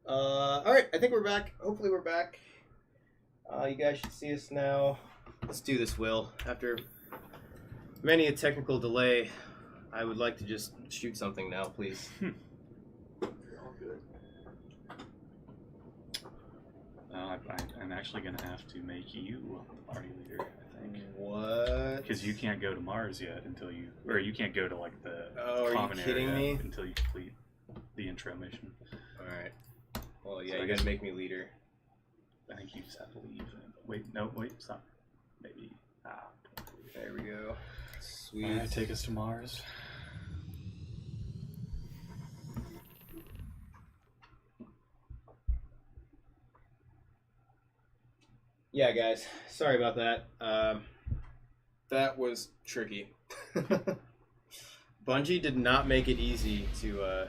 Alright, I think we're back. Hopefully we're back. You guys should see us now. Let's do this, Will. After many a technical delay, I would like to just shoot something now, please. You're all good. I'm actually going to have to make you the party leader, I think. What? Because you can't go to Mars yet until you... Or you can't go to, like, the common area until you complete the intro mission. Alright. Well, yeah, So you gotta make me leader. I think you just have to leave. Wait, no, wait, stop. Maybe. There we go. Sweet. Alright, take us to Mars. Yeah, guys. Sorry about that. That was tricky. Bungie did not make it easy to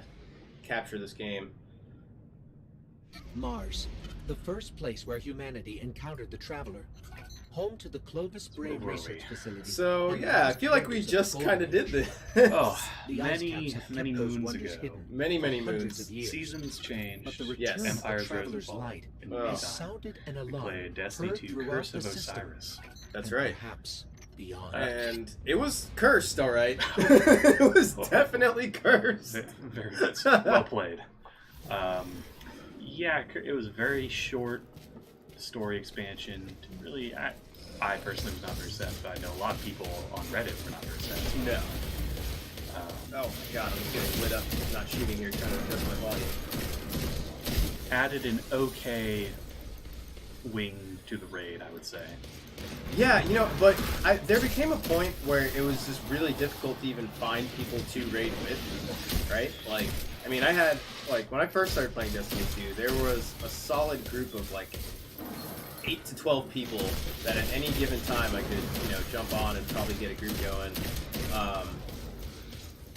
capture this game. Mars, the first place where humanity encountered the Traveler, home to the Clovis Bray research facility. So yeah, I feel like we just kind of did this. Oh, The ice caps have many kept those moons wonders ago. hidden Many for hundreds moons. of years. Seasons change. But the return Yes. of the Empires rose and Traveler's fall. light In the Oh. meantime, sounded an we alarm played Destiny heard 2 throughout Curse the of system, Osiris. That's and right. perhaps beyond. And it was cursed, all right. It was definitely cursed. Very good. Well played. Yeah, it was a very short story expansion. Really, I personally was not very sad, but I know a lot of people on Reddit were not very sad. No. Oh my god, I'm getting lit up. Not shooting here, trying to adjust my volume. Added an okay wing to the raid, I would say. Yeah, you know, but there became a point where it was just really difficult to even find people to raid with, right? Like, I mean, I had, like, when I first started playing Destiny 2, there was a solid group of, like, 8 to 12 people that at any given time I could, you know, jump on and probably get a group going.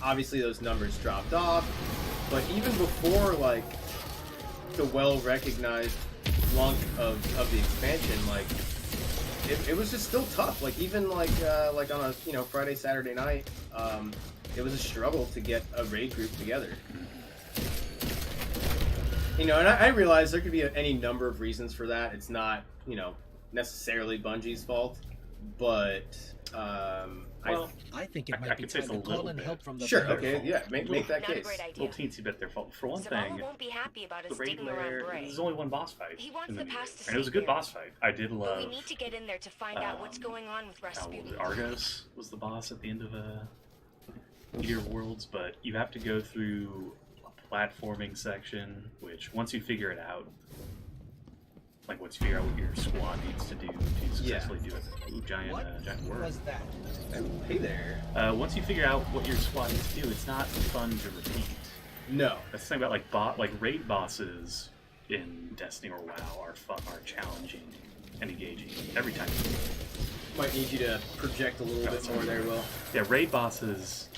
Obviously those numbers dropped off, but even before, like, the well-recognized flunk of the expansion, like, it was just still tough. Like, even like on a, you know, Friday, Saturday night, it was a struggle to get a raid group together. You know, and I realize there could be any number of reasons for that. It's not, you know, necessarily Bungie's fault, but Well, I think it I might be could say time it's to a call little in bit. help from the sure, Traveler. okay, yeah, make that Not a case. great idea. little teensy bit their fault. For one Zavala thing, won't be happy about the us raid digging around layer, Bray. there's only one boss fight. He wants in the the pass to and it was a stay good there. boss fight. I did But love we need to get in there to find out what's going on with how Rasputin. Argos was the boss at the end of Meteor Worlds, but you have to go through a platforming section, which once you figure it out, like once you figure out what your squad needs to do to successfully do it. Ooh, giant worm. Was that? Hey there. Once you figure out what your squad needs to do, it's not fun to repeat. No. That's the thing about like raid bosses in Destiny or WoW are challenging and engaging every time. Might need you to project a little bit more there, Will. Yeah, raid bosses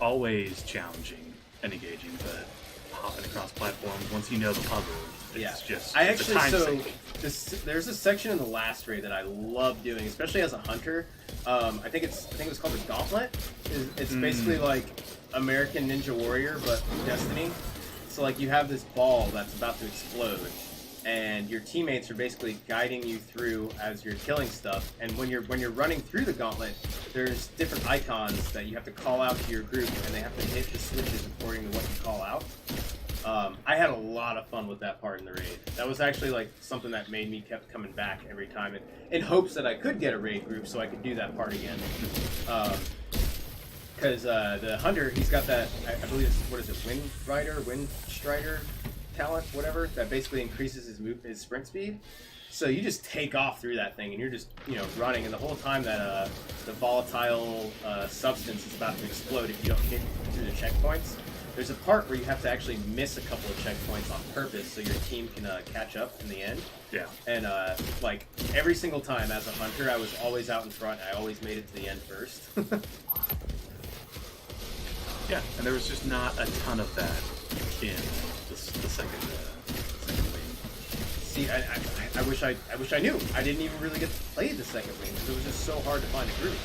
always challenging and engaging, but hopping across platforms once you know the puzzle, it's just I it's a actually time sink. there's a section in the last raid that I love doing, especially as a hunter. I think it's called the Gauntlet. It's basically like American Ninja Warrior, but Destiny. So like you have this ball that's about to explode, and your teammates are basically guiding you through as you're killing stuff. And when you're running through the gauntlet, there's different icons that you have to call out to your group, and they have to hit the switches according to what you call out. I had a lot of fun with that part in the raid. That was actually like something that made me kept coming back every time, in hopes that I could get a raid group so I could do that part again. Because the hunter, he's got that, I believe it's, what is it, Wind Strider talent, whatever, that basically increases his sprint speed. So you just take off through that thing, and you're just, you know, running, and the whole time that the volatile substance is about to explode if you don't get through the checkpoints. There's a part where you have to actually miss a couple of checkpoints on purpose so your team can catch up in the end. Yeah. And like every single time as a hunter, I was always out in front. I always made it to the end first. Yeah, and there was just not a ton of that in the second wing. See, I wish I knew. I didn't even really get to play the second wing because it was just so hard to find a group.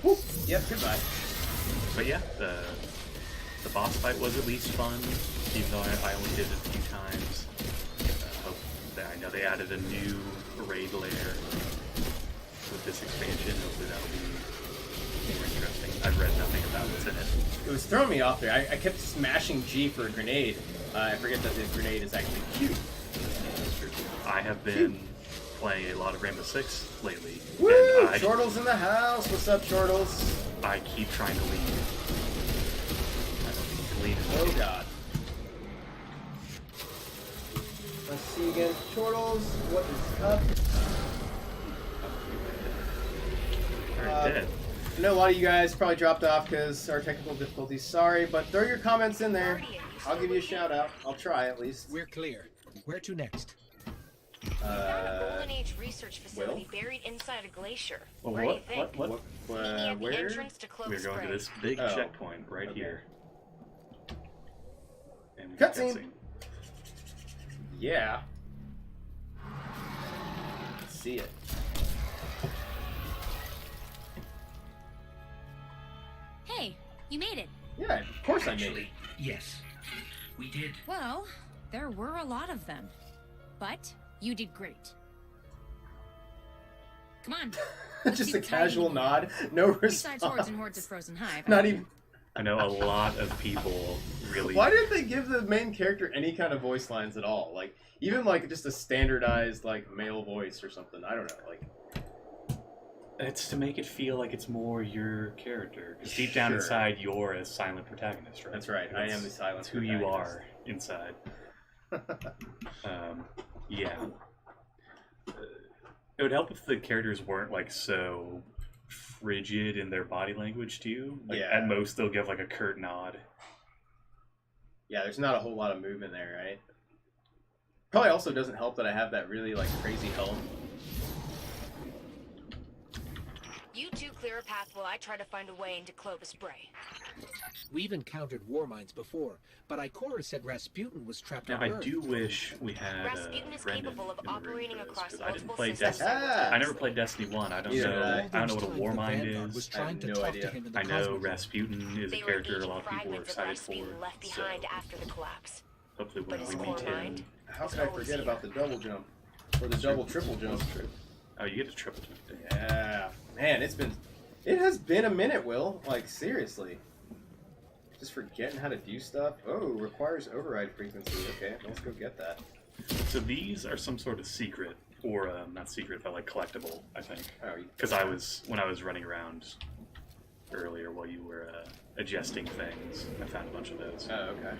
Whoop. Yep. Goodbye. But yeah, The boss fight was at least fun, even though I only did it a few times. I know they added a new raid layer with this expansion. Hopefully that'll be more interesting. I've read nothing about what's in it. It was throwing me off there. I kept smashing G for a grenade. I forget that the grenade is actually Q. I have been playing a lot of Rainbow Six lately. Woo! And Chortles in the house. What's up, Chortles? I keep trying to leave. I don't need to leave. Oh god. Let's see again. Chortles, what is up? Alright, dead. I know a lot of you guys probably dropped off because our technical difficulties. Sorry, but throw your comments in there. I'll give you a shout out. I'll try at least. We're clear. Where to next? A golden age research facility buried inside a glacier. Well, Where do you think? what? Meet me at the Where? entrance to Clovis We're going to Bray. this big Oh. checkpoint right Okay. here. And we got Cutscene. Yeah. Let's see it. Hey, you made it. Yeah, of course I made it. Actually, yes, we did. Well, there were a lot of them. But you did great. Come on. let's Just do a the casual timing. nod. No Besides hordes and response. hordes of frozen hive. Not even. I know a lot of people really. Why didn't they give the main character any kind of voice lines at all? Like, even like just a standardized like male voice or something. I don't know. Like, It's to make it feel like it's more your character. Because deep down Sure. inside, you're a silent protagonist, right? that's right. I am the That's- silent. That's who you are inside. Yeah. It would help if the characters weren't like so frigid in their body language to you. Like, Yeah. At most, they'll give like a curt nod. Yeah, there's not a whole lot of movement there, right? Probably also doesn't help that I have that really like crazy helm. You two clear a path while I try to find a way into Clovis Bray. We've encountered Warminds before, but Ikora said Rasputin was trapped Now, on I Earth. do wish we had Rasputin is Brendan capable of in the room operating for this, across 'cause I didn't multiple play systems. Destiny. Ah. I never played Destiny 1. I don't Neither know. did I. I don't know what a All those Warmind times the Vanguard is. was I have trying to no talk idea. to him in the I know Cosmos. Rasputin is They a were character a engaging lot of people are fragments of excited Rasputin for. left So behind after the collapse. hopefully But when his we core meet him. mind? How could I forget about the double jump or the double triple jump? Oh, you get a triple jump. Yeah, man, it has been a minute, Will. Like seriously, just forgetting how to do stuff. Oh, requires override frequency. Okay, let's go get that. So these are some sort of secret, or not secret, but like collectible, I think. Oh, Because when I was running around earlier while you were adjusting things, I found a bunch of those. Oh, okay.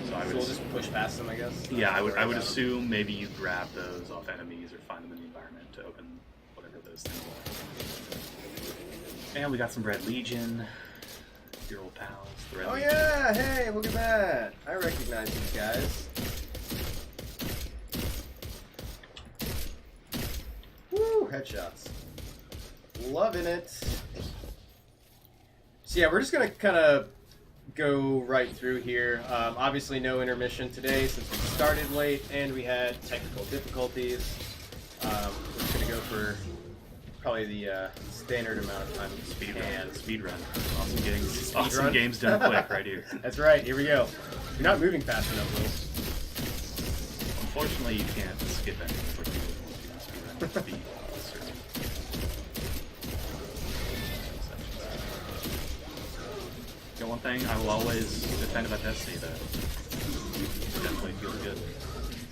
So I So would, we'll just push past them, I guess. yeah, I would Worry about assume maybe you grab those off enemies or find them in the environment to open whatever those things are. And we got some Red Legion, your old pals. The Red them. Oh Legion. yeah! Hey, look at that! I recognize these guys. Woo! Headshots. Loving it. So yeah, we're just gonna kind of go right through here. Obviously, no intermission today since we started late and we had technical difficulties. We're just gonna go for probably the standard amount of time we can. Speed run. Awesome run. games done quick right here. That's right. Here we go. You're not moving fast enough, Will. Unfortunately, you can't skip anything like you would want to speed. You know, one thing I will always defend about Destiny, though, it definitely feels good.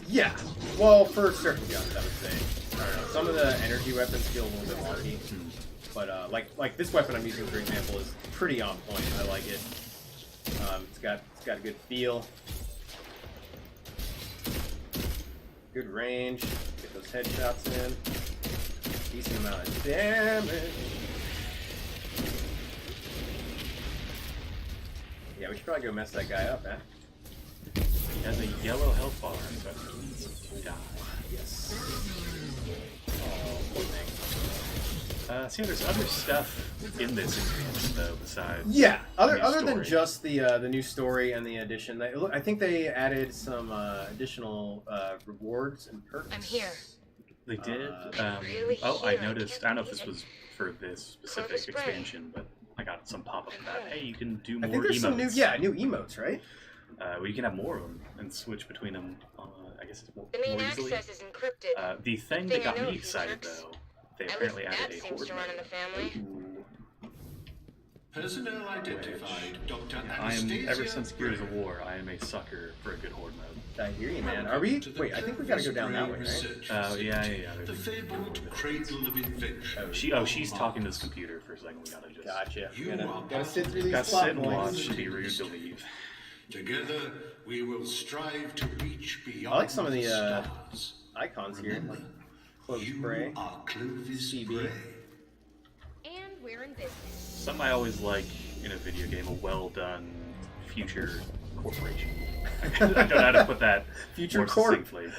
Yeah. Well, for certain guns, I would say. I don't know. Some of the energy weapons feel a little bit wonky, but like this weapon I'm using, for example, is pretty on point. I like it. It's got a good feel, good range. Get those headshots in. Decent amount of damage. Yeah, we should probably go mess that guy up, eh? He has a yellow health bar, but he needs to die. Yes. Oh, poor thing. See, there's other stuff in this expansion, though, besides... Yeah, other new than story. just the new story and the addition, I think they added some additional rewards and perks. I'm here. They did. Really Oh, I here, I noticed. can't I don't know if believe this it. was for this specific Clovis Bray. expansion, but I got some pop-up that, hey, you can do more I think there's emotes. some new emotes, right? Well, you can have more of them and switch between them. I guess it's more The main easily. access is encrypted. The thing Thing that got I know me a few excited tricks. though, they At apparently least added that a seems horde to run in the mode. family. Personnel identified, Dr. I am, Anastasia ever since Gears of Bray. War, I am a sucker for a good horde mode. I hear you, man. Are we? Wait, I think we gotta go down that way, right? Yeah. The fabled cradle of invention. She's talking to this computer for a second. We gotta just Gotcha. You are Gotta sit through these gotta plot sit and points. watch. Be rude to leave. Together, we will strive to reach beyond I like some of the stars. icons here. Remember, Clovis you Bray. are Clovis CB. Bray. And we're in business. Something I always like in a video game: a well-done future corporation. I don't know how to put that Future more corp. succinctly.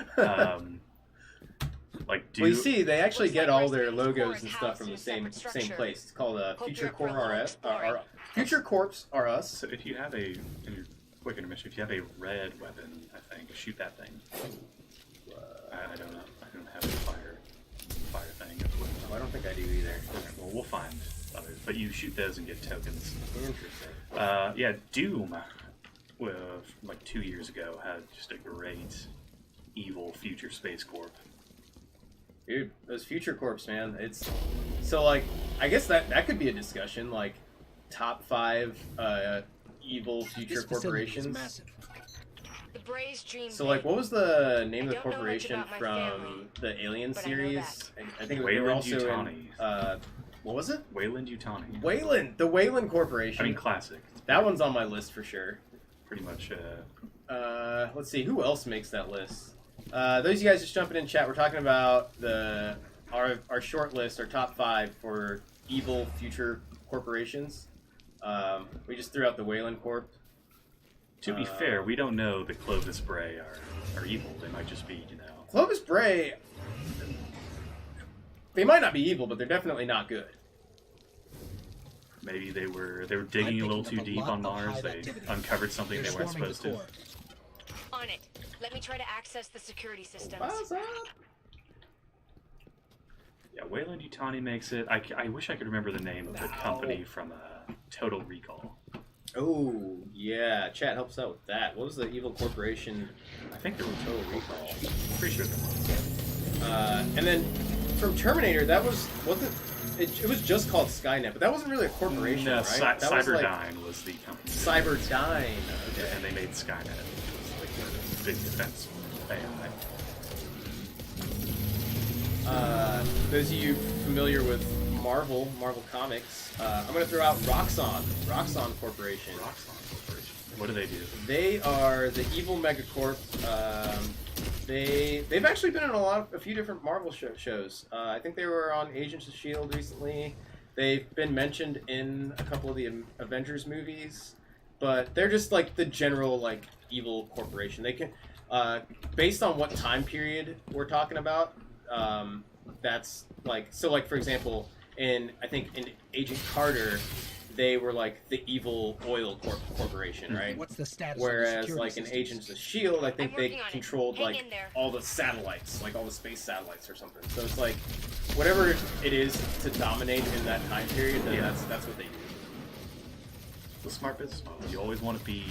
Well, you see, they actually Looks get like all their Resident Evil logos 4 and is stuff from the housed in a same separate structure. place. It's called Hope Future you're up for Corp a little RS. exploring. Future Corps are us. So if you have a, in your quick intermission, if you have a red weapon, I think, shoot that thing. I don't know. I don't have a fire thing. Oh, I don't think I do either. Okay, well, we'll find others, but you shoot those and get tokens. Interesting. Yeah, Doom, like 2 years ago, had just a great evil future space corp. Dude, those Future Corps, man. It's so like I guess that could be a discussion, like top 5 evil future This facility is corporations. massive. The Bray's dream. So like, what was the name of the I don't know much corporation about my from family, the Alien but I know series? I think they were Wayland also Yutani. in. What was it? Wayland Yutani. Wayland, the Wayland Corporation. I mean, classic. That one's on my list for sure. Pretty much. Let's see, who else makes that list? Those of you guys just jumping in chat, we're talking about our short list, our top 5 for evil future corporations. We just threw out the Wayland Corp. To be fair, we don't know that Clovis Bray are evil. They might just be, Clovis Bray, they might not be evil, but they're definitely not good. Maybe they were digging a little too deep on Mars. They uncovered something they weren't supposed to. On it. Let me try to access the security systems. What's up? Yeah, Wayland Yutani makes it. I wish I could remember the name of the company from Total Recall. Oh, yeah. Chat helps out with that. What was the evil corporation? I think they were Total Recall. pretty sure they were. And then from Terminator, that was it was just called Skynet, but that wasn't really a corporation, No, right? That was like Cyberdyne was the company. Cyberdyne. Okay. And they made Skynet. It was like the big defense AI. Those of you familiar with Marvel Comics, I'm going to throw out Roxxon Corporation. Roxxon Corporation. What do they do? They are the evil megacorp. They've actually been in a few different Marvel shows. I think they were on Agents of S.H.I.E.L.D. recently. They've been mentioned in a couple of the Avengers movies, but they're just like the general like evil corporation. They can, based on what time period we're talking about, that's like so. Like for example, I think in Agent Carter, they were like the evil oil corporation, right? What's the status? Whereas, of the like in security Agents of S.H.I.E.L.D., I think I'm they working on it. controlled Hang like in there. all the satellites, like all the space satellites or something. So it's like whatever it is to dominate in that time period, then that's what they do. The smart business model. You always want to be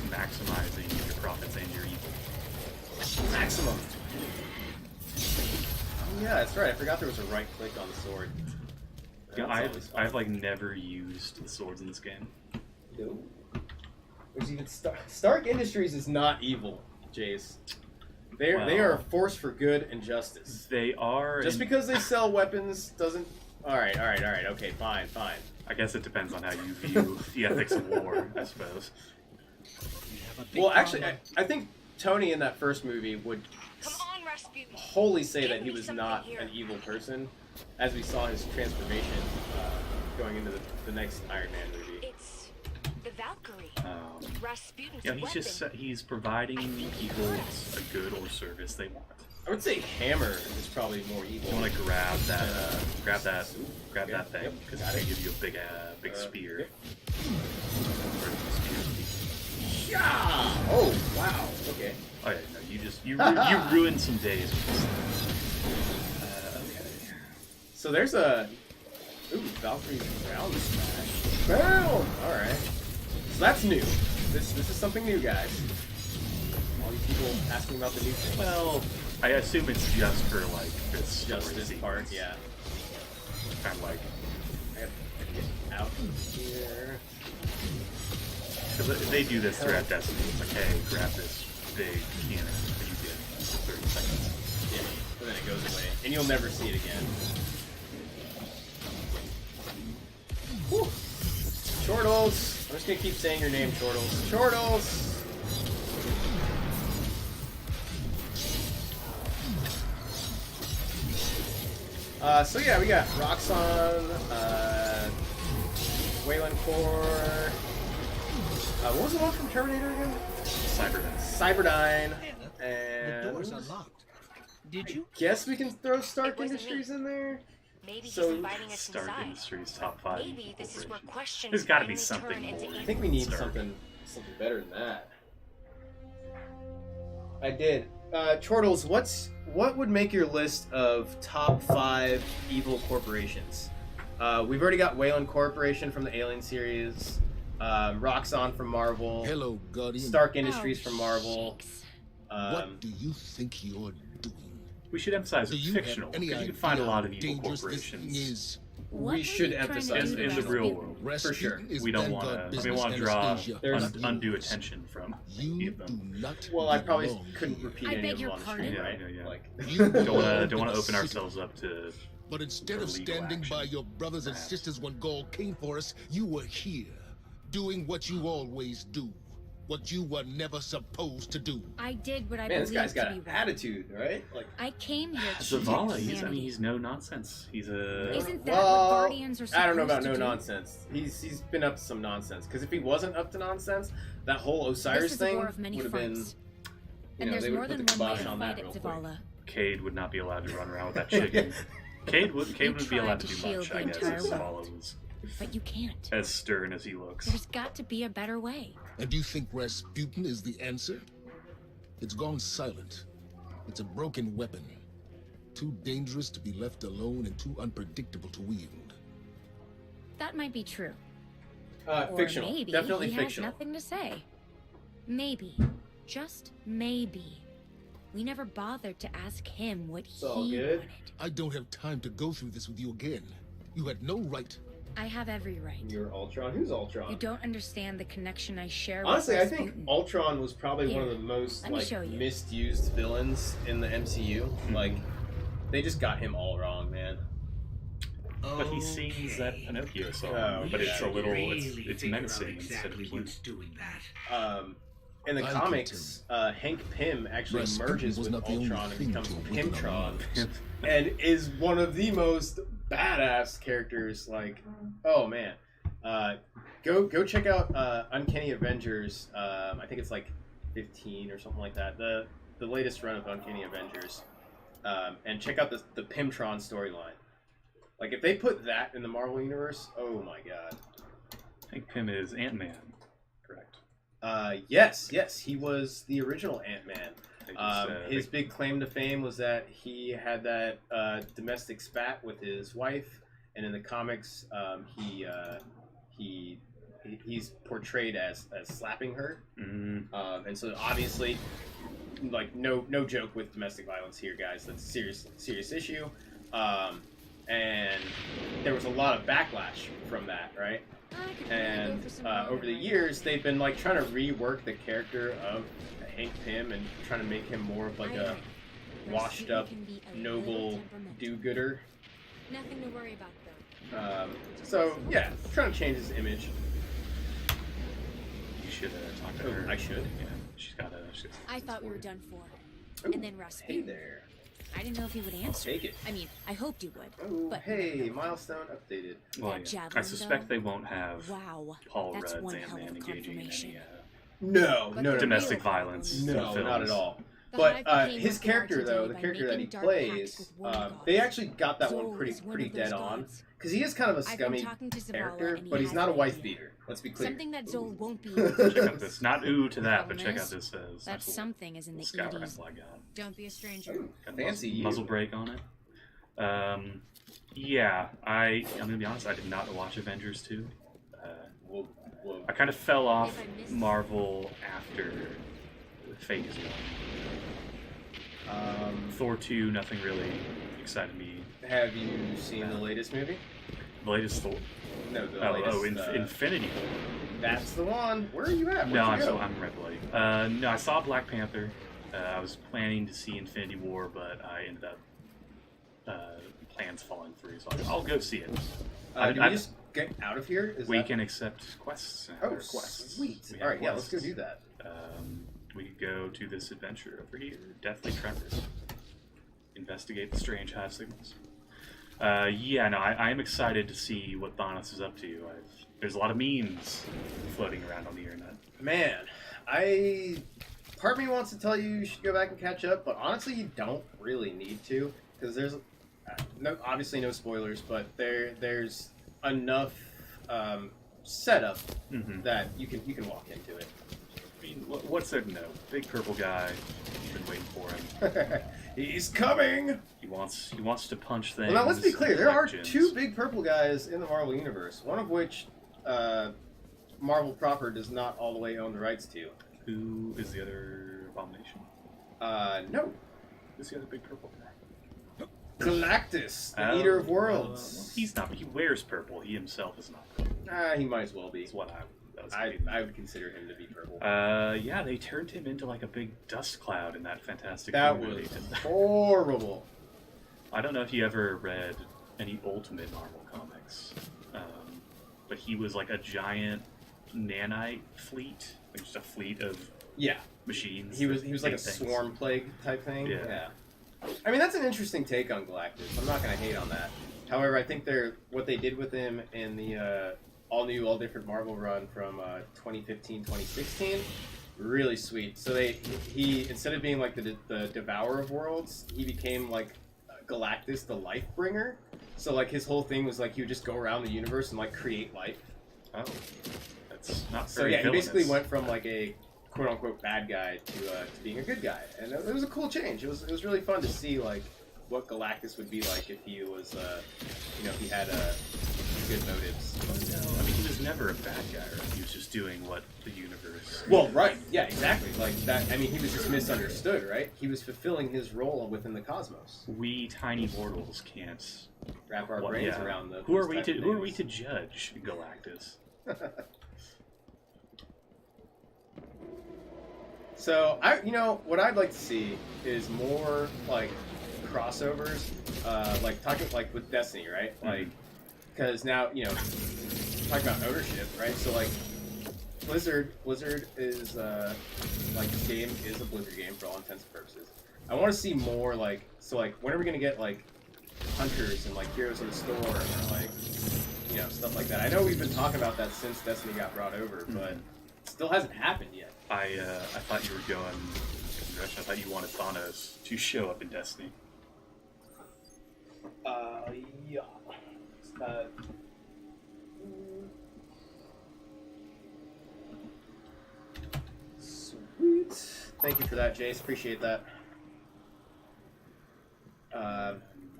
maximizing your profits and your evil. Maximum. Oh, yeah, that's right. I forgot there was a right click on the sword. You know, That's always fun. I've like never used the swords in this game. No. There's even Stark Industries is not evil, Jace. They are a force for good and justice. They are. Just because they sell weapons doesn't. All right. Okay, fine. I guess it depends on how you view the ethics of war, I suppose. Well, actually, I think Tony in that first movie would Come on, Rasputin. wholly say Give that he me was something not here. an evil person, as we saw his transformation going into the next Iron Man movie. It's the Valkyrie. Rasputin's Yeah, he's providing people a good or service they want. I would say Hammer is probably more evil. You want to grab that, grab that thing Yep, because got they it. give you a big spear. Yep. Or spear. Yeah! Oh wow. Okay. Oh yeah, no, you ruined some days with this thing. Okay. So there's a Valkyrie's ground smash. Boom! Alright. So that's new. This is something new, guys. All these people asking about the new thing. Well, I assume it's just for like this Just story this sequence. part, yeah. Kind of like, I have to get out here. because they do this throughout Destiny. It's like, hey, grab this big cannon that you get for 30 seconds. Yeah, and then it goes away. And you'll never see it again. Whew. Chortles! I'm just gonna keep saying your name, Chortles. Chortles! So yeah, we got Roxxon, Wayland Core. What was the one from Terminator again? Cyberdyne. And The doors are locked. Did you? guess we can throw Stark It wasn't Industries me. in there. Maybe So, he's inviting us Stark inside. Industries top 5. Maybe this is where corporation. questions There's got to be finally something turn into more. I think we need Stark. something better than that. I did. Chortles, what would make your list of top 5 evil corporations? We've already got Wayland Corporation from the Alien series, Roxxon from Marvel, Hello, Guardian. Stark Industries from Marvel. shakes. What do you think you're doing? We should emphasize Do it's you fictional, have any because you idea can find a lot of how evil dangerous this thing corporations is? What We were should you trying to emphasize do to in the us? real world. For sure. Rasputin is We don't vanguard want to. We business want to draw anesthesia. There's- undue attention from You any of do them. not. Well, I probably belong couldn't here. repeat I any beg of them your on the pardon? stream, right? Yeah. Like, You Don't belong want in to the open city. ourselves up to. But instead for of legal standing action, by your brothers and perhaps. sisters when Gaul came for us, you were here, doing what you always do, what you were never supposed to do. I did what I man, this believed guy's got to be an right. attitude, right? Like, I came here to Zavala, protect humanity. he's no nonsense. He's a. Isn't that well, what Guardians are supposed I don't know about to no do? nonsense. He's been up to some nonsense. Because if he wasn't up to nonsense, that whole Osiris This is a thing war of many would have been. fronts. You And know, there's they more would put than the one way kibosh to on fight that it, real quick. Zavala. Cade would not be allowed to run around with that chicken. Cade wouldn't be tried allowed to to do shield much, the I guess, entire if world. Zavala was But you can't. as stern as he looks. There's got to be a better way. And you think Rasputin is the answer? It's gone silent. It's a broken weapon. Too dangerous to be left alone and too unpredictable to wield. That might be true. Or Fictional. maybe Definitely he fictional. has nothing to say. Maybe. Just maybe. We never bothered to ask him what all he good. wanted. I don't have time to go through this with you again. You had no right. I have every right. You're Ultron. Who's Ultron? You don't understand the connection I share Honestly, with I think Rasputin. Ultron was probably one of Here, the most let me like show you. misused villains in the MCU. Like, they just got him all wrong, man. But he sings that Pinocchio song, Oh, but it's yeah. a little, Really it's figure out menacing instead of exactly cute. what's doing that. In the I comics, Hank Pym actually Rasputin merges was with not the only Ultron and thing becomes to awaken our Pymtron, minds. and is one of the most badass characters. Like, oh man, go check out Uncanny Avengers. I think it's like 15 or something like that. The latest run of Uncanny Avengers, and check out the Pymtron storyline. Like, if they put that in the Marvel universe, oh my god. Hank Pym is Ant-Man, correct? Yes, he was the original Ant-Man. They just, His big claim to fame was that he had that domestic spat with his wife, and in the comics, he's portrayed as slapping her, and so obviously, like no joke with domestic violence here, guys. That's a serious issue, and there was a lot of backlash from that, right? And over the years, they've been like trying to rework the character of Hank Pym and trying to make him more of like a washed up, noble do-gooder. Nothing to worry about though. So yeah, trying to change his image. You should talk to Oh, her. I should? Yeah, she's got a. I thought we were done for. Ooh, And then Hey Rasputin. there. I didn't know if he would answer. Take it. I mean, I hoped he would. Oh, but hey, milestone updated. Well, That yeah. javelin, I suspect though? they won't have Wow. Paul That's Rudd's one hell of Ant-Man a engaging in confirmation. any No, But no, the no, domestic real violence. problem in no, films. not at all. The But Hive came his up there character, though, the today by character that he making dark plays, pacts with war they gods. actually got that one Zol pretty is one pretty of those dead on. gods. Because he is kind of a I've been scummy talking to Zavala, character, and he but he's has not a an wife idea. beater. Let's be clear. Something that Zol won't be Check out this. Not ooh to that, but Problem check is, out this. That nice little something is in the scout EDs. rifle I got. Don't be a stranger. Ooh, Got fancy you. muzzle brake on it. Yeah, I'm gonna be honest. I did not watch Avengers 2. Whoa. I kind of fell off Marvel after Phase 1. Thor 2, nothing really excited me. Have you seen the latest movie? The latest Thor? No, the latest. Infinity War. That's the one. Where are you at? I'm Red Blade. No, I saw Black Panther. I was planning to see Infinity War, but I ended up plans falling through, so I'll go see it. Do we just get out of here? We can accept quests. Quests. Sweet. All right, yeah, let's go do that. We could go to this adventure over here, Deathly Tremors. Investigate the strange hive signals. Yeah, no, I am excited to see what Thanos is up to. There's a lot of memes floating around on the internet. Man, part of me wants to tell you should go back and catch up, but honestly, you don't really need to, because there's obviously no spoilers, but there's enough setup that you can walk into it. I mean, what's there to know? Big purple guy. You've been waiting for him. He's coming. He wants to punch things. Well, now let's be clear. There are two big purple guys in the Marvel universe. One of which Marvel proper does not all the way own the rights to. Who is the other Abomination? No. Who's the other big purple guy? Galactus, the Eater of Worlds. He's not. He wears purple. He himself is not purple. He might as well be. That's what I would consider him to be purple. Yeah, they turned him into like a big dust cloud in that Fantastic That Four was movie. horrible. I don't know if you ever read any Ultimate Marvel comics, but he was like a giant nanite fleet, like just a fleet of machines. He was like a swarm plague type thing. Yeah. I mean, that's an interesting take on Galactus. I'm not going to hate on that. However, I think what they did with him in the all-new, all-different Marvel run from 2015-2016, really sweet. So he instead of being like the Devourer of Worlds, he became like Galactus, the Life Bringer. So like his whole thing was like he would just go around the universe and like create life. Oh, that's not very So yeah, he villainous. basically went from like a quote-unquote bad guy to being a good guy, and it was a cool change. It was really fun to see like what Galactus would be like if he was if he had good motives. I mean, he was never a bad guy, right? He was just doing what the universe. Well, right, yeah, exactly. Like that. I mean, he was just misunderstood, right? He was fulfilling his role within the cosmos. We tiny mortals can't wrap our brains around the. Who are we to judge Galactus? So what I'd like to see is more like crossovers, like talking like with Destiny, right? Like, because now talking about ownership, right? So like Blizzard is like this game is a Blizzard game for all intents and purposes. I want to see more like when are we gonna get like hunters and like heroes in the store or like stuff like that. I know we've been talking about that since Destiny got brought over, but it still hasn't happened yet. I thought you were going in the direction. I thought you wanted Thanos to show up in Destiny. Yeah. Sweet. Thank you for that, Jace. Appreciate that.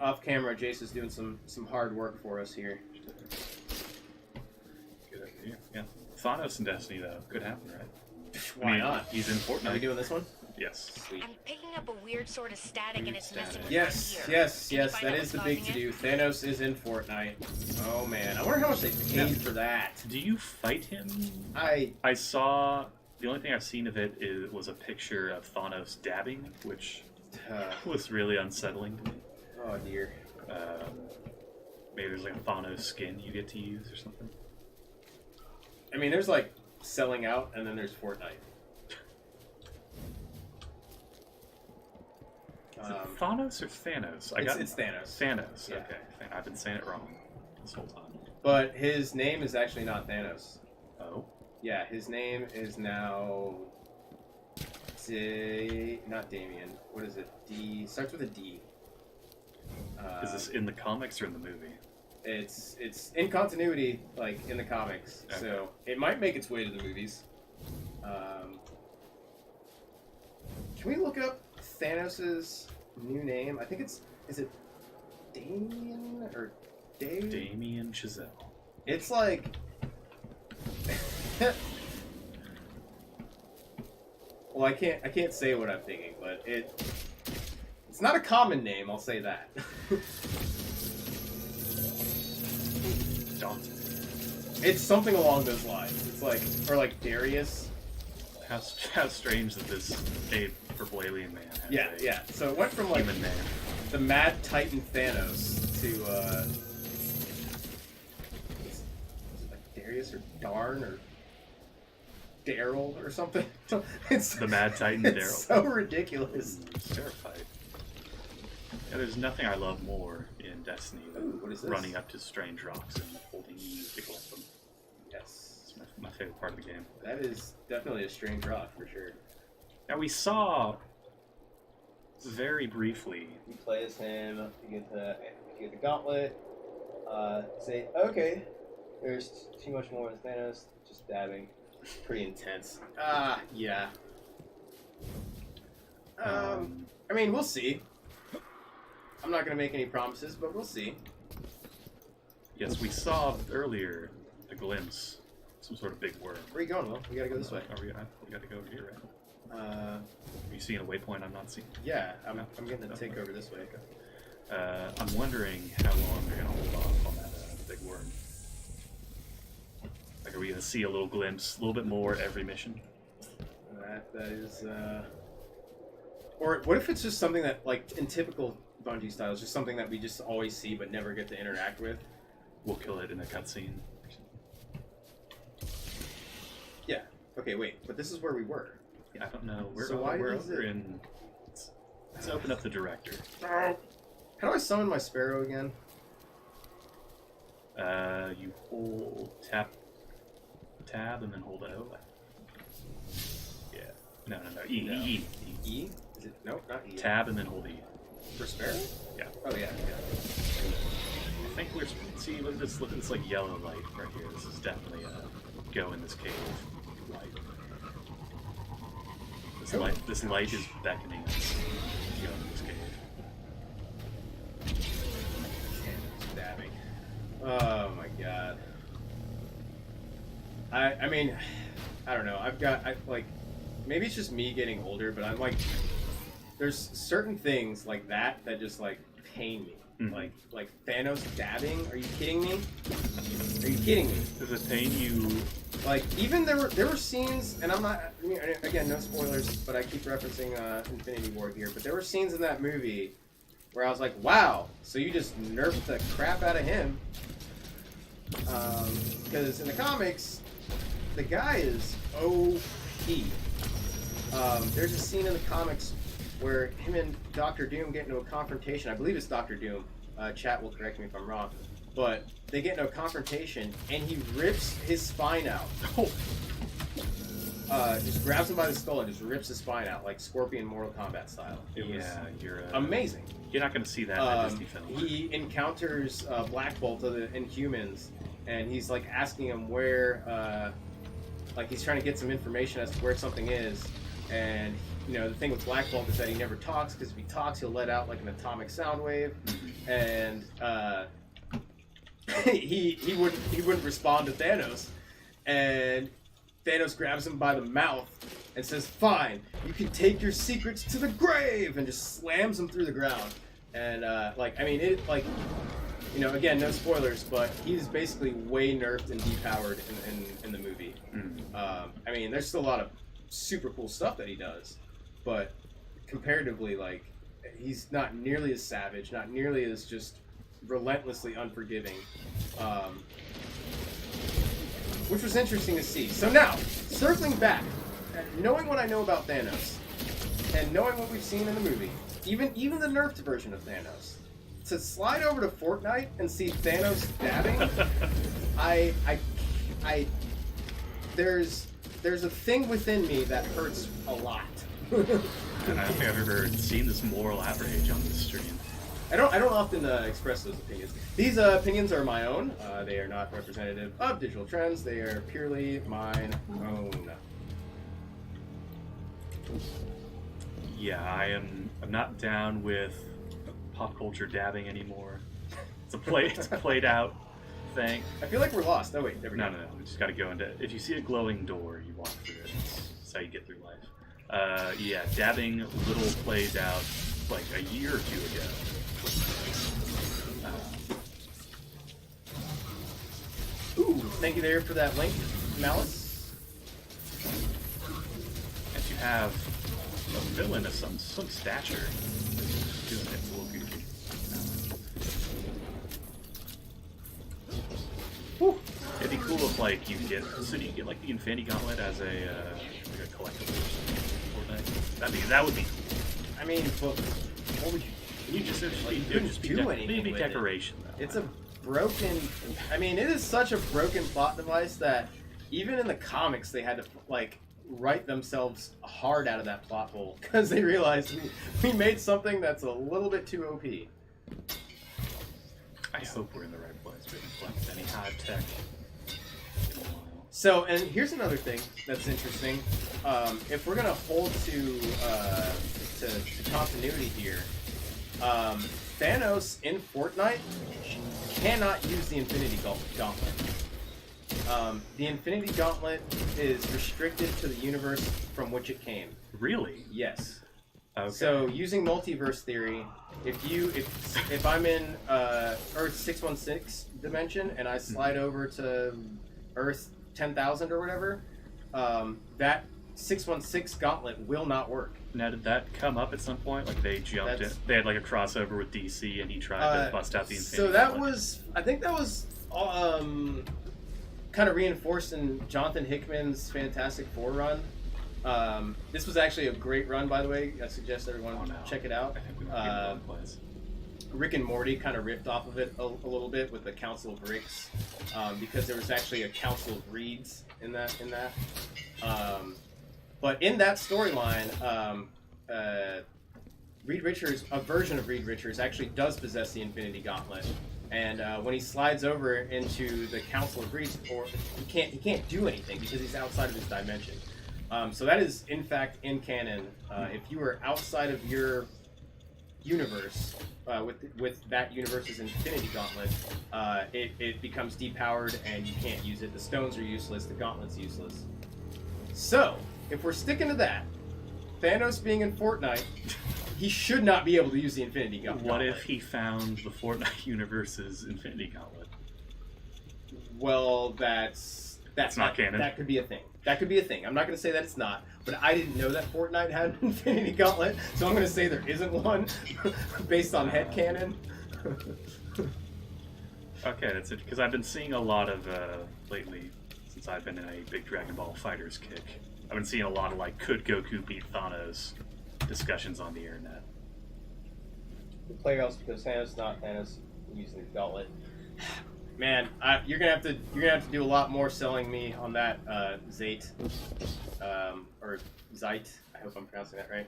Off camera, Jace is doing some hard work for us here. Good idea. Yeah. Thanos in Destiny, though, could happen, right? Why not? He's in Fortnite. Are we doing this one? Yes. Sweet. I'm picking up a weird sort of static and it's messing with Yes. That is the big to-do. Thanos is in Fortnite. Oh man, I wonder how much they paid for that. Do you fight him? I saw. The only thing I've seen of it was a picture of Thanos dabbing, which was really unsettling to me. Oh dear. Maybe there's like a Thanos skin you get to use or something. I mean, there's like selling out, and then there's Fortnite. Is it Thanos or Thanos? It's Thanos. Thanos. Yeah. Okay, I've been saying it wrong this whole time. But his name is actually not Thanos. Oh. Yeah, his name is now not Damien. What is it? D starts with a D. Is this in the comics or in the movie? It's in continuity, like in the comics. Okay. So it might make its way to the movies. Can we look up Thanos's new name? I think is it Damien or Dave? Damien Chazelle. It's like Well, I can't say what I'm thinking, but it's not a common name, I'll say that. Daunting. It's something along those lines. It's like, or like Darius. How strange that this ape for Blalian man has Yeah. So it went from like human name. the Mad Titan Thanos to is it like Darius or Darn or Daryl or something. It's The Mad Titan it's Daryl. so ridiculous. Terrified. Yeah, there's nothing I love more in Destiny than Ooh, what is this? running up to strange rocks and holding E to collect them. Yes, It's my favorite part of the game. that is definitely a strange rock for sure. Now we saw very briefly. You play as him. You get the gauntlet. Say okay. There's too much more with Thanos. Just dabbing. Pretty intense. Yeah. I mean, we'll see. I'm not gonna make any promises, but we'll see. Yes, we saw earlier a glimpse, some sort of big worm. Where are you going, Will? We gotta go this way. We got to go over here, right? Are you seeing a waypoint I'm not seeing? Yeah, I'm getting the take over this way. I'm wondering how long they're gonna hold off on that big worm. Like, are we gonna see a little glimpse, a little bit more every mission? That is. Or what if it's just something that, like, in typical Bungie style, is just something that we just always see but never get to interact with? We'll kill it in a cutscene. Yeah. Okay, wait. But this is where we were. Yeah, I don't know. So why we're is over it- in. Let's open up the director. How do I summon my Sparrow again? You hold tab and then hold O. Yeah. No. E. No. E. E? Is it? Nope, not E. Tab and then hold E. For Sparrow? Yeah. Oh, yeah. I think we're see. Look at this like yellow light right here. This is definitely a go in this cave light. This light is beckoning us to go in this cave. Stabbing. Oh my god. I mean, I don't know. Maybe it's just me getting older, but I'm like, there's certain things like that just like pain me. Mm-hmm. Like Thanos dabbing. Are you kidding me? Are you kidding me? Does it pain you? Like, even there were scenes, and I'm not, I mean, again, no spoilers, but I keep referencing Infinity War here, but there were scenes in that movie where I was like, wow, so you just nerfed the crap out of him. Because in the comics, the guy is OP. There's a scene in the comics where him and Doctor Doom get into a confrontation. I believe it's Doctor Doom. Chat will correct me if I'm wrong. But they get into a confrontation, and he rips his spine out. Just grabs him by the skull and just rips his spine out, like Scorpion Mortal Kombat style. It was amazing. You're not going to see that in a Disney film. He encounters Black Bolt of the Inhumans, and he's like asking him where, like he's trying to get some information as to where something is. And you know, the thing with Black Bolt is that he never talks, because if he talks, he'll let out like an atomic sound wave, and he wouldn't respond to Thanos, and Thanos grabs him by the mouth and says, "Fine, you can take your secrets to the grave," and just slams him through the ground. And you know, again, no spoilers, but he's basically way nerfed and depowered in the movie. I mean, there's still a lot of super cool stuff that he does, but comparatively, like, he's not nearly as savage, not nearly as just relentlessly unforgiving, which was interesting to see. So now, circling back, knowing what I know about Thanos, and knowing what we've seen in the movie, even the nerfed version of Thanos, to slide over to Fortnite and see Thanos dabbing, there's a thing within me that hurts a lot. And I don't think I've ever seen this moral outrage on this stream. I don't often express those opinions. These opinions are my own. They are not representative of digital trends. They are purely mine own. Yeah, I'm not down with pop culture dabbing anymore. It's played out think... I feel like we're lost. Oh, wait, there we go. No. We just got to go into... If you see a glowing door, you walk through it. That's how you get through life. Yeah, dabbing little plays out like a year or two ago. Ooh, thank you there for that link, Malice. As you have a villain of some stature doing it, it's a little goofy. Whew. It'd be cool if like you get like the Infinity Gauntlet as a like a collectible. That would be cool. I mean, but what would You just like, you it would couldn't just do anything maybe with decoration it. though. It's a broken. I mean, it is such a broken plot device that even in the comics they had to like write themselves hard out of that plot hole because they realized we made something that's a little bit too OP. I hope we're in the right place. We haven't left any high tech. So, and here's another thing that's interesting. If we're gonna hold to continuity here, Thanos in Fortnite cannot use the Infinity Gauntlet. The Infinity Gauntlet is restricted to the universe from which it came. Really? Yes. Okay. So, using multiverse theory, if I'm in Earth 616 dimension and I slide over to Earth 10,000 or whatever, that 616 gauntlet will not work. Now, did that come up at some point? Like they jumped in, they had like a crossover with DC, and he tried to bust out the Infinity. So that Gauntlet. I think that was kind of reinforced in Jonathan Hickman's Fantastic Four run. This was actually a great run, by the way. I suggest everyone check it out. I think we might be in the wrong place. Rick and Morty kind of ripped off of it a little bit with the Council of Ricks, because there was actually a Council of Reeds in that. But in that storyline, Reed Richards, a version of Reed Richards, actually does possess the Infinity Gauntlet, and when he slides over into the Council of Reeds, he can't do anything because he's outside of his dimension. So that is in fact in canon. If you are outside of your universe, with that universe's Infinity Gauntlet, it becomes depowered and you can't use it. The stones are useless, the gauntlet's useless. So, if we're sticking to that, Thanos being in Fortnite, he should not be able to use the Infinity Gauntlet. What if he found the Fortnite universe's Infinity Gauntlet? Well, that's not canon. That could be a thing. That could be a thing. I'm not going to say that it's not, but I didn't know that Fortnite had an Infinity Gauntlet, so I'm going to say there isn't one based on headcanon. Okay, that's it. Because I've been seeing a lot of, lately, since I've been in a big Dragon Ball Fighters kick, I've been seeing a lot of, like, could Goku beat Thanos discussions on the internet. The player else because Thanos, not Thanos, using the gauntlet. Man, you're gonna have to do a lot more selling me on that, Zayt, or Zeit. I hope I'm pronouncing that right.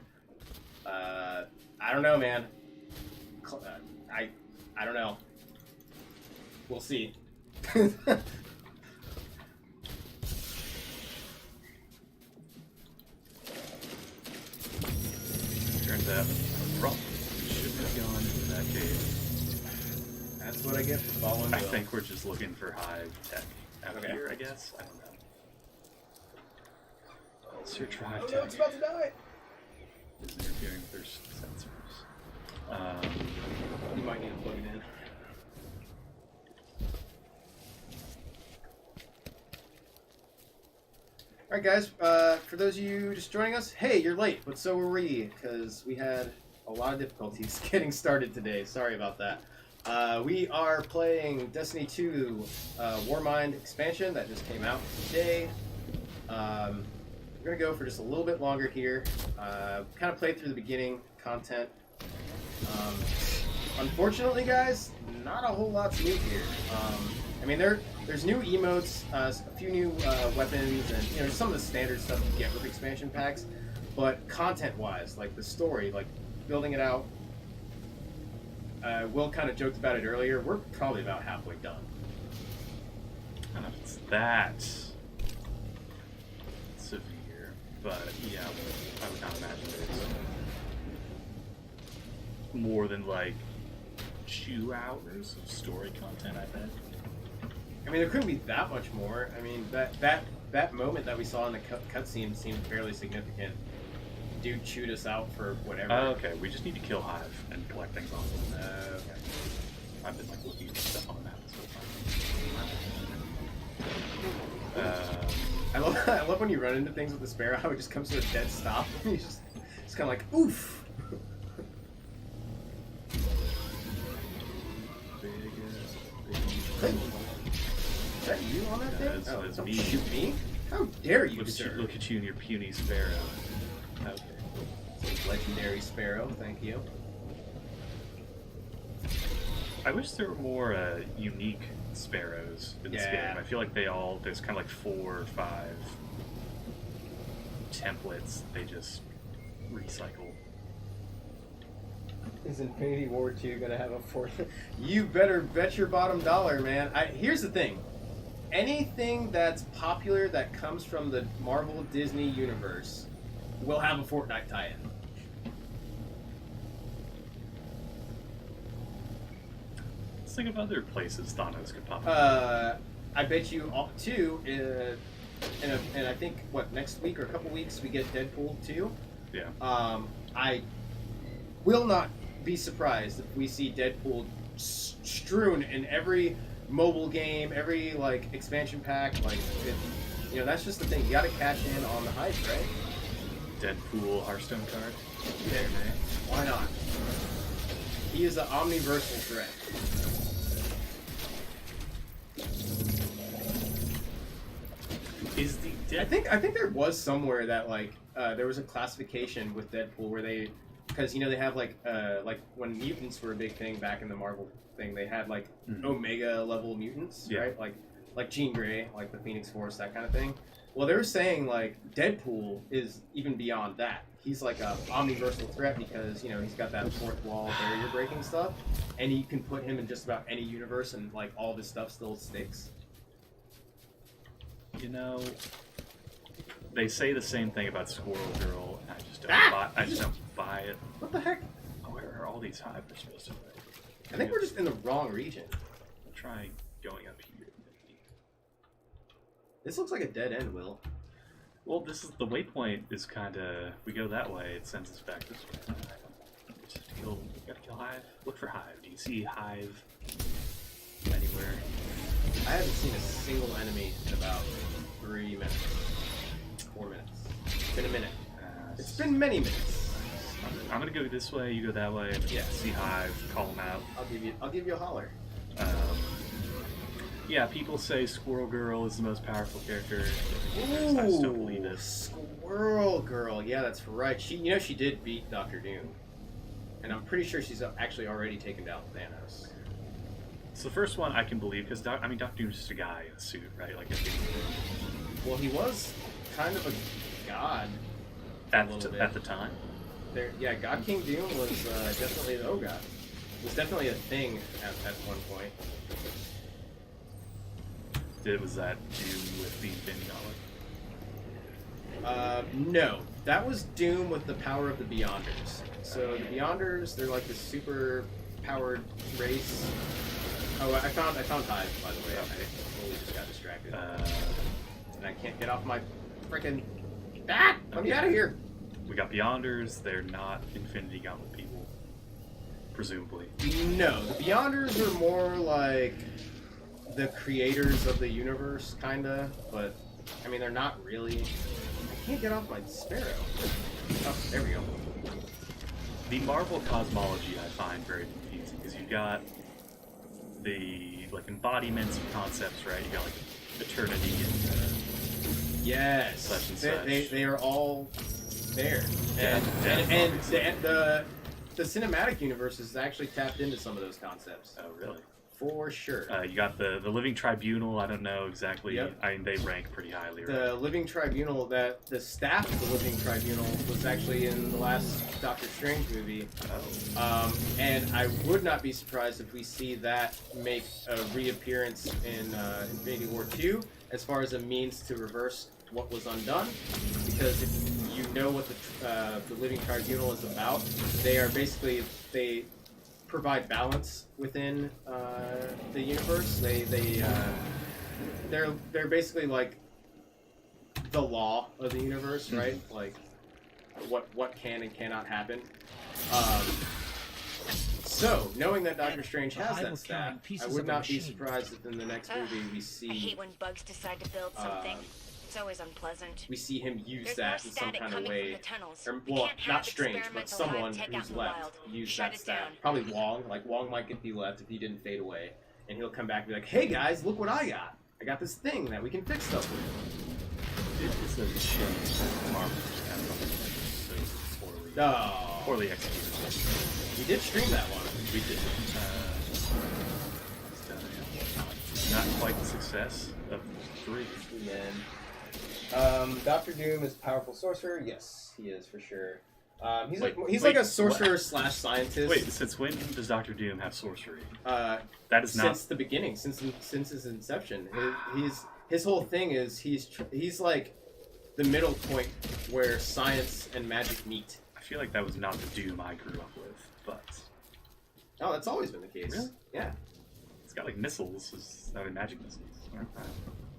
I don't know, man. I don't know. We'll see. Turns out, probably shouldn't have gone into that cave. That's what I get for following I Will. think we're just looking for high tech out here, I guess. I don't know. Search for high Oh tech. no, it's about to die! Is interfering with their sensors. You might need to plug it in. Alright guys, for those of you just joining us, hey, you're late, but so were we, because we had a lot of difficulties getting started today. Sorry about that. We are playing Destiny 2 Warmind expansion that just came out today. We're going to go for just a little bit longer here. Kind of play through the beginning content. Unfortunately, guys, not a whole lot's new here. I mean, there's new emotes, a few new weapons, and some of the standard stuff you get with expansion packs. But content-wise, like the story, like building it out, Will kind of joked about it earlier. We're probably about halfway done. It's that severe, but yeah, I would not imagine there's more than like 2 hours of story content, I bet. I mean, there couldn't be that much more. I mean, that moment that we saw in the cutscene seemed fairly significant. Dude chewed us out for whatever. Oh, okay. We just need to kill Hive and collect things off of them. Okay. I've been like looking at stuff on the map this whole time. I love when you run into things with the Sparrow, how it just comes to a dead stop. You just it's kind of like, oof. Hey, is that you on that thing? That's Don't me. shoot me. How dare you, sir? Look at you and your puny Sparrow. Okay. Legendary Sparrow, thank you. I wish there were more unique Sparrows in this game. I feel like there's kind of like 4 or 5 templates they just recycle. Is Infinity War 2 gonna have a fourth? You better bet your bottom dollar, man. Here's the thing. Anything that's popular that comes from the Marvel Disney universe will have a Fortnite tie-in. Let's think of other places Thanos could pop up. I bet you all too. And I think next week or a couple weeks we get Deadpool 2. Yeah. I will not be surprised if we see Deadpool strewn in every mobile game, every like expansion pack. Like, that's just the thing. You got to cash in on the hype, right? Deadpool Hearthstone card. Yeah, man. Why not? He is an omniversal threat. I think there was somewhere that there was a classification with Deadpool where they, because they have like when mutants were a big thing back in the Marvel thing, they had like Omega level mutants, right? Like Jean Grey, like the Phoenix Force, that kind of thing. Well, they were saying like Deadpool is even beyond that. He's like a omniversal threat because he's got that fourth wall barrier breaking stuff, and you can put him in just about any universe, and like all of his stuff still sticks. They say the same thing about Squirrel Girl, and I just don't buy it. What the heck? Where are all these Hives supposed to be? I think we're just in the wrong region. I'll try going up here. This looks like a dead end, Will. Well, the waypoint is kind of, we go that way, it sends us back this way. Just have to gotta kill Hive. Look for Hive. Do you see Hive anywhere? I haven't seen a single enemy in about 3 minutes. 4 minutes. It's been a minute. It's been many minutes. I'm gonna go this way, you go that way, and see Hive, call them out. I'll give you a holler. Yeah, people say Squirrel Girl is the most powerful character. Ooh, I still believe it. Squirrel Girl. Yeah, that's right. She did beat Dr. Doom. And I'm pretty sure she's actually already taken down Thanos. So the first one I can believe, because Dr. Doom's just a guy in a suit, right? Well, he was kind of a god at the time. God King Doom was definitely the god. It was definitely a thing at one point. Was that Doom with the Infinity Gauntlet? No. That was Doom with the power of the Beyonders. So the Beyonders, they're like this super powered race. Oh, I found Hive, by the way. I totally just got distracted. And I can't get off my frickin'... Let me out of here! We got Beyonders. They're not Infinity Gauntlet people. Presumably. No. The Beyonders are more like the creators of the universe, kinda. But, I mean, they're not really... I can't get off my Sparrow. Oh, there we go. The Marvel cosmology I find very confusing, because you've got the embodiments and concepts, right? You got eternity and yes, such and such. They are all there, and the cinematic universe has actually tapped into some of those concepts. Oh, really? For sure. You got the Living Tribunal. I don't know exactly. Yep. I mean, they rank pretty highly. Right? The Living Tribunal, the staff of the Living Tribunal was actually in the last Doctor Strange movie. Oh. And I would not be surprised if we see that make a reappearance in Infinity War 2 as far as a means to reverse what was undone. Because if you know what the Living Tribunal is about, they are basically... They provide balance within the universe. They they're basically like the law of the universe, right? Like what can and cannot happen. So, knowing that Doctor Strange has that staff, I would not be surprised if in the next movie we see... I hate when bugs decide to build something. It's always unpleasant. We see him use There's that more in some static kind of coming way. from the tunnels. Or, We well, can't not have Strange, but experimental someone hive take out who's in the left wild. use Shut that it staff. down. Probably Wong. Like, Wong might get be left if he didn't fade away. And he'll come back and be like, hey guys, look what I got. I got this thing that we can fix stuff with. It is a shame that Marvel just kind of so poorly, No. poorly executed. We did stream that one. We did. Not quite the success of 3. Man. Doctor Doom is a powerful sorcerer. Yes, he is for sure. He's Wait, like a sorcerer slash scientist. Wait, since when does Doctor Doom have sorcery? That is not since the beginning, since his inception. His whole thing is he's like the middle point where science and magic meet. I feel like that was not the Doom I grew up with, but oh, that's always been the case. Really? Yeah. It's got like missiles, I mean magic missiles.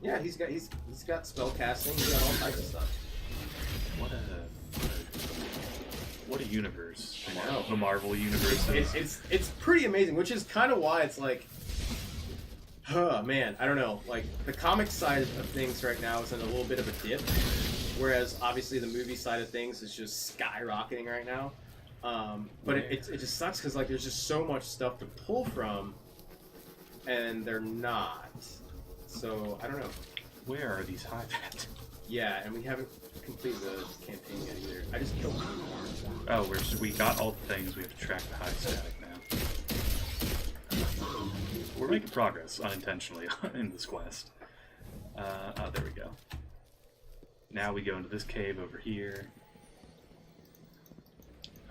Yeah, he's got spell casting. He's got all types of stuff. What a universe! I know. The Marvel universe. It's pretty amazing, which is kind of why it's like, oh man, I don't know. Like the comic side of things right now is in a little bit of a dip, whereas obviously the movie side of things is just skyrocketing right now. But it just sucks because like there's just so much stuff to pull from, and they're not. So I don't know. Where are these hive at? Yeah, and we haven't completed the campaign yet either. I just killed one more. Oh, we got all the things. We have to track the hive static now. We're making progress unintentionally in this quest. Oh, there we go. Now we go into this cave over here.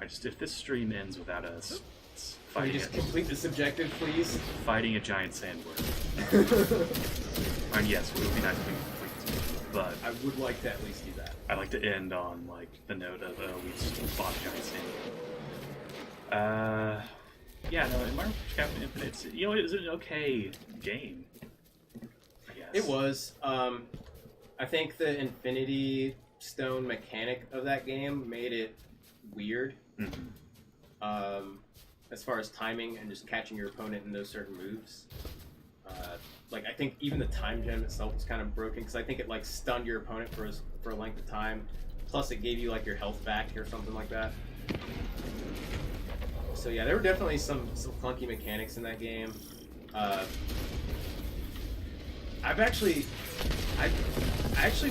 If this stream ends without us Can you just complete this objective, please? Fighting a giant sandworm. I mean, yes, it would be nice if we complete this, but I would like to at least do that. I like to end on like the note of we just fought a giant sandworm. Yeah, no, Marvel Captain Infinite, it was an okay game, I guess. It was. I think the Infinity Stone mechanic of that game made it weird. Mm-hmm. As far as timing and just catching your opponent in those certain moves. Like I think even the time gem itself was kind of broken because I think it like stunned your opponent for a length of time. Plus it gave you like your health back or something like that. So yeah, there were definitely some clunky mechanics in that game. I actually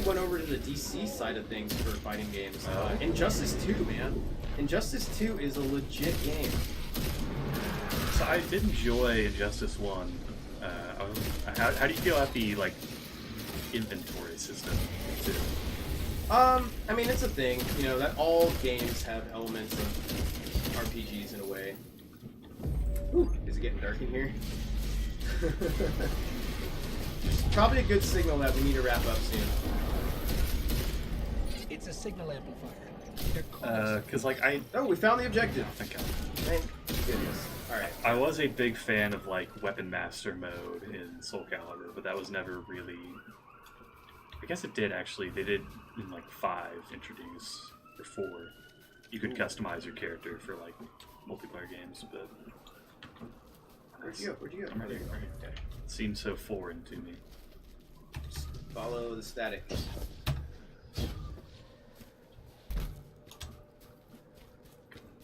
went over to the DC side of things for fighting games. Injustice 2, man. Injustice 2 is a legit game. So I did enjoy Injustice 1. How do you feel about the like inventory system too? I mean, it's a thing. You know that all games have elements of RPGs in a way. Ooh, is it getting dark in here? Probably a good signal that we need to wrap up soon. It's a signal amplifier. Because like Oh, we found the objective. Okay. Thank goodness. Alright. I was a big fan of like Weapon Master mode in Soul Calibur, but that was never really. I guess it did actually. They did in like 5 introduce or 4. You could customize your character for like multiplayer games, but. Where'd you go? I'm right here. Okay. It seems so foreign to me. Just follow the static.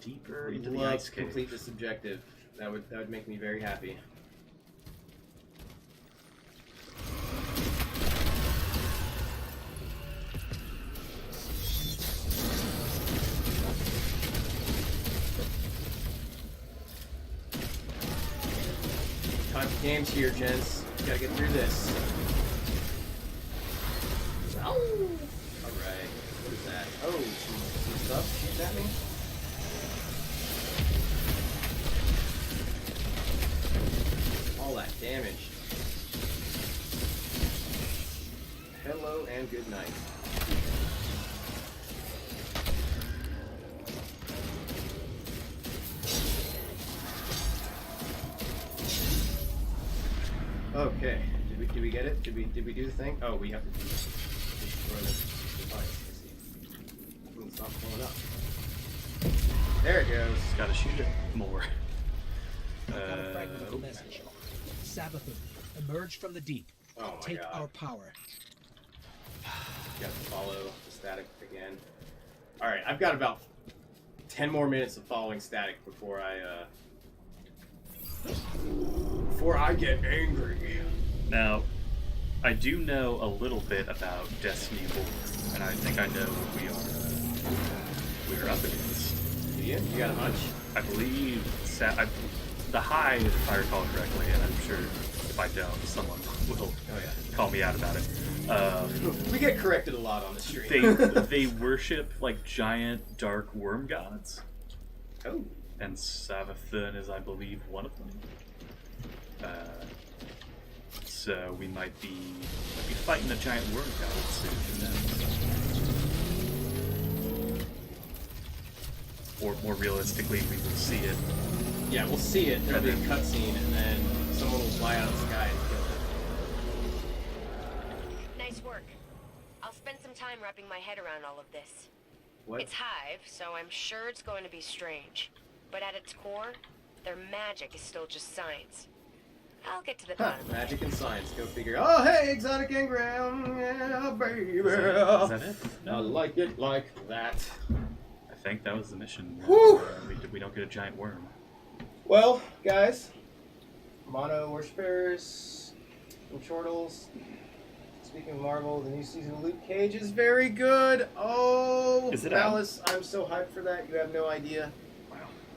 Deeper into the ice cave. Complete this objective. That would make me very happy. Time for games here, gents. Gotta get through this. Ow! Alright. What is that? Oh, some stuff shooting at me? All that damage. Hello and good night. Okay, did we Did we get it? Did we do the thing? Oh, we have to destroy this device. It's not blowing up. There it goes. Gotta shoot it more. Got a fragment of the message. Sabathun, emerge from the deep. Oh my Take god. our power. You have to follow the static again. Alright, I've got about 10 more minutes of following static before I get angry. Now, I do know a little bit about Destiny lore, and I think I know what we are up against. Do you? You got a hunch? I believe the Hive, if I recall correctly, and I'm sure if I don't, someone will call me out about it. We get corrected a lot on the stream. They worship like giant dark worm gods. Oh. And Sabathun is, I believe, one of them. So we might be fighting a giant worm god soon. Or more realistically, we will see it. Yeah, we'll see it. There'll be a cutscene, and then someone will fly out of the sky and kill it. Nice work. I'll spend some time wrapping my head around all of this. What? It's Hive, so I'm sure it's going to be strange. But at its core, their magic is still just science. I'll get to the bottom. Magic and science, go figure. Oh, hey, exotic engram, yeah, baby. Is that it? I like it like that. I think that was the mission. Whew. We don't get a giant worm. Well, guys, Mono Worshippers and Chortles. Speaking of Marvel, the new season of Luke Cage is very good. Oh, Is it Dallas, I'm so hyped for that. You have no idea.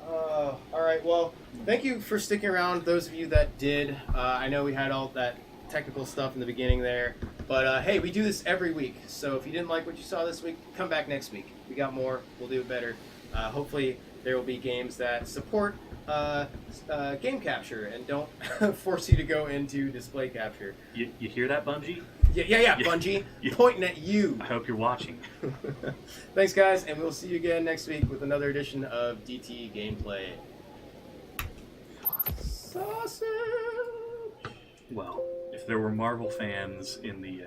All right, well, thank you for sticking around, those of you that did. I know we had all that technical stuff in the beginning there, but hey, we do this every week, so if you didn't like what you saw this week, come back next week. We got more. We'll do it better. Hopefully, there will be games that support game capture and don't force you to go into display capture. You hear that, Bungie? Yeah, Bungie, pointing at you. I hope you're watching. Thanks, guys, and we'll see you again next week with another edition of DT Gameplay. Sausage! Well, if there were Marvel fans in the